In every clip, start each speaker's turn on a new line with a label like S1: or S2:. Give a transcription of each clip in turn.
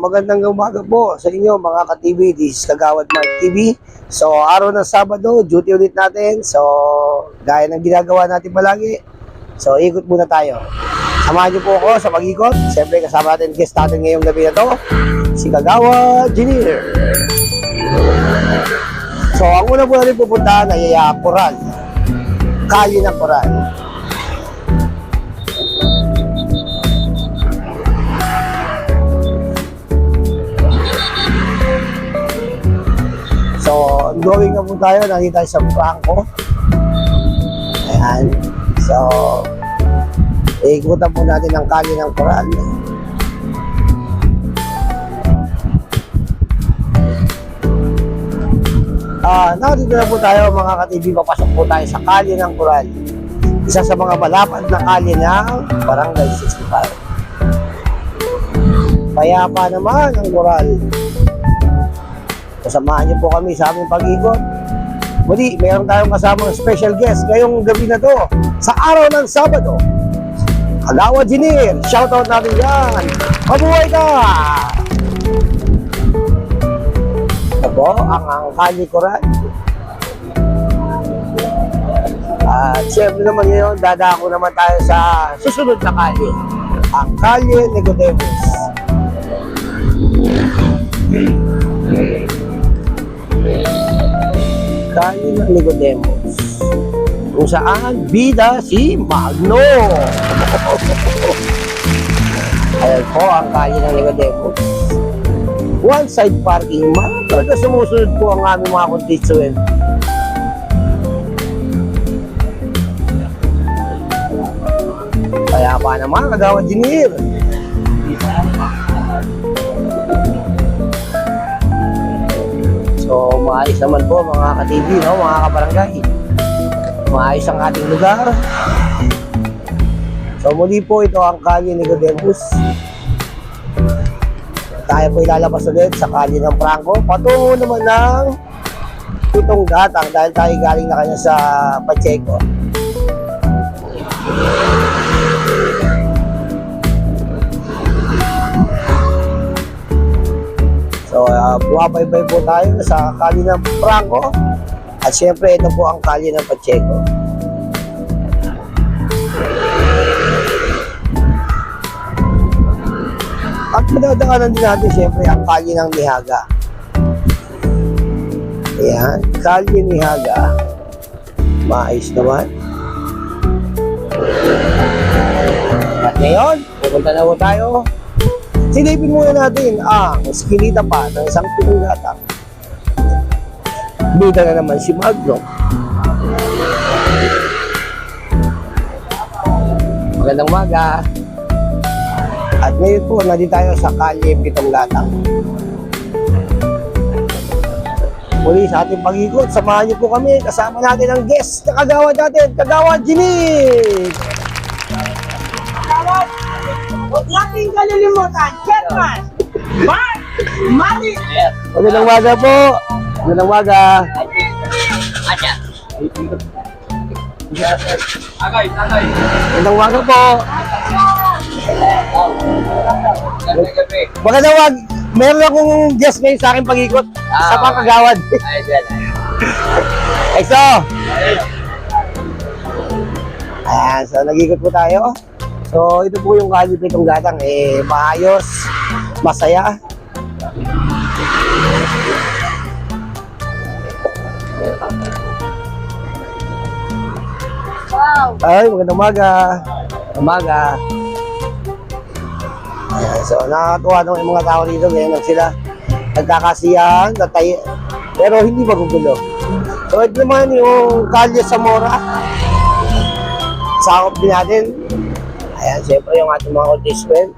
S1: Magandang umaga po sa inyo mga ka-TV. This is Kagawad Mark TV. So, araw ng Sabado, duty ulit natin. So, gaya ng ginagawa natin palagi. So, ikot muna tayo. Samahan niyo po ako sa pag-ikot. Siyempre, kasama natin guest natin ngayong gabi na to, si Kagawad Engineer. So, ang una po natin pupuntahan ay Coral. Kalye ng Coral. So, going na po tayo. Nandito tayo sa Franco. Ayan. So, ikutan po natin ang kalye ng Coral. Nandito na po tayo mga ka-TV. Papasok po tayo sa kalye ng Coral. Isa sa mga malapad na kalye ng Barangay 65. Payapa naman ang Coral. Kasamahan niyo po kami sa aming pag-ikot. Muli, mayroon tayong kasamang special guest ngayong gabi na to sa araw ng Sabado. Kagawad Engineer, shoutout natin yan. Mabuhay ka! Ito po, ang Kalye Coral. At siyempre naman ngayon, dadako naman tayo sa susunod na kalye. Ang Kalye Nicodemus. Kalye ng Nicodemus, kung saan bida si Magno. Ayan po ang kalye ng Nicodemus. One side parking, talaga sumusunod po ang aming mga constituent. Kaya pa naman, Kagawad Engineer. So, maayos naman po mga ka-TV, no? Mga kabarangay. Maayos ang ating lugar. So, muli po ito ang Kalye Nicodemus. Tayo po ilalabas ulit sa kalye ng Franco. Patungo naman ng Pitong Gatang dahil tayo galing na kanya sa Pacheco. So, bumabaybay po tayo sa kalye ng Franco. At syempre, ito po ang kalye ng Pacheco. At madadaanan din natin syempre ang kalye ng Nihaga. Ayan, kalye Nihaga. Maayos naman. At ngayon, pupunta na po tayo. Silipin muna natin ang eskinita pa ng isang Pitong Gatang. Bida na naman si Magno. Magandang umaga. At ngayon po, nandito tayo sa kalye Pitong Gatang. Muli sa ating pag-ikot, samahan niyo po kami. Kasama natin ang guest na kagawad natin, Kagawad Engineer.
S2: Huwag natin kalilimutan, Chairman Mark Mari.
S1: Magandang umaga po. Magandang umaga. Magandang umaga po. Magandang umaga. Meron akong guest ngayon sa aking pag-ikot sa pangkagawad. Ay, so. Ayan, so nag-ikot po tayo. So, ito po yung kalye Pitong Gatang. Maayos, masaya.
S2: Wow.
S1: Ay, magandang umaga. Umaga. Ayan, so, nakakatuwa naman yung mga tao dito. Ganyan lang sila. Nagkakasiyahan, pero hindi magugulo. So, ito naman yung kalye Zamora. Sakop din natin. Ayan, siyempre yung ating mga constituent.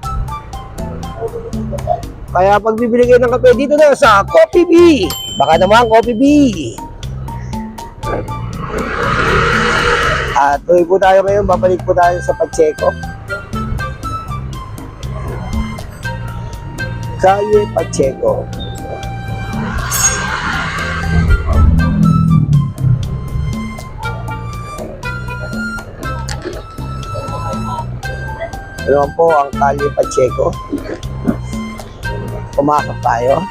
S1: Kaya pag bibili kayo ng kape dito na sa Coffee Bee. Baka naman Coffee Bee. At tuloy po tayo ngayon, babalik po tayo sa Pacheco. Kalye Pacheco. Ano po ang Kalye Pacheco. pumasok tayo.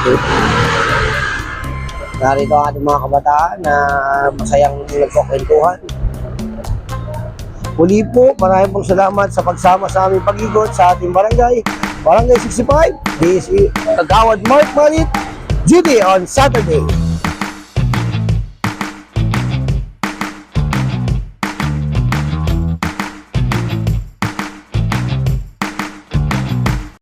S1: Okay. Narito ang ating mga kabataan na masayang nagkukwentuhan. Muli po, maraming pong salamat sa pagsama sa aming pag-ikot sa ating barangay. Barangay 65, this is Kagawad Mark Malit, duty on Saturday.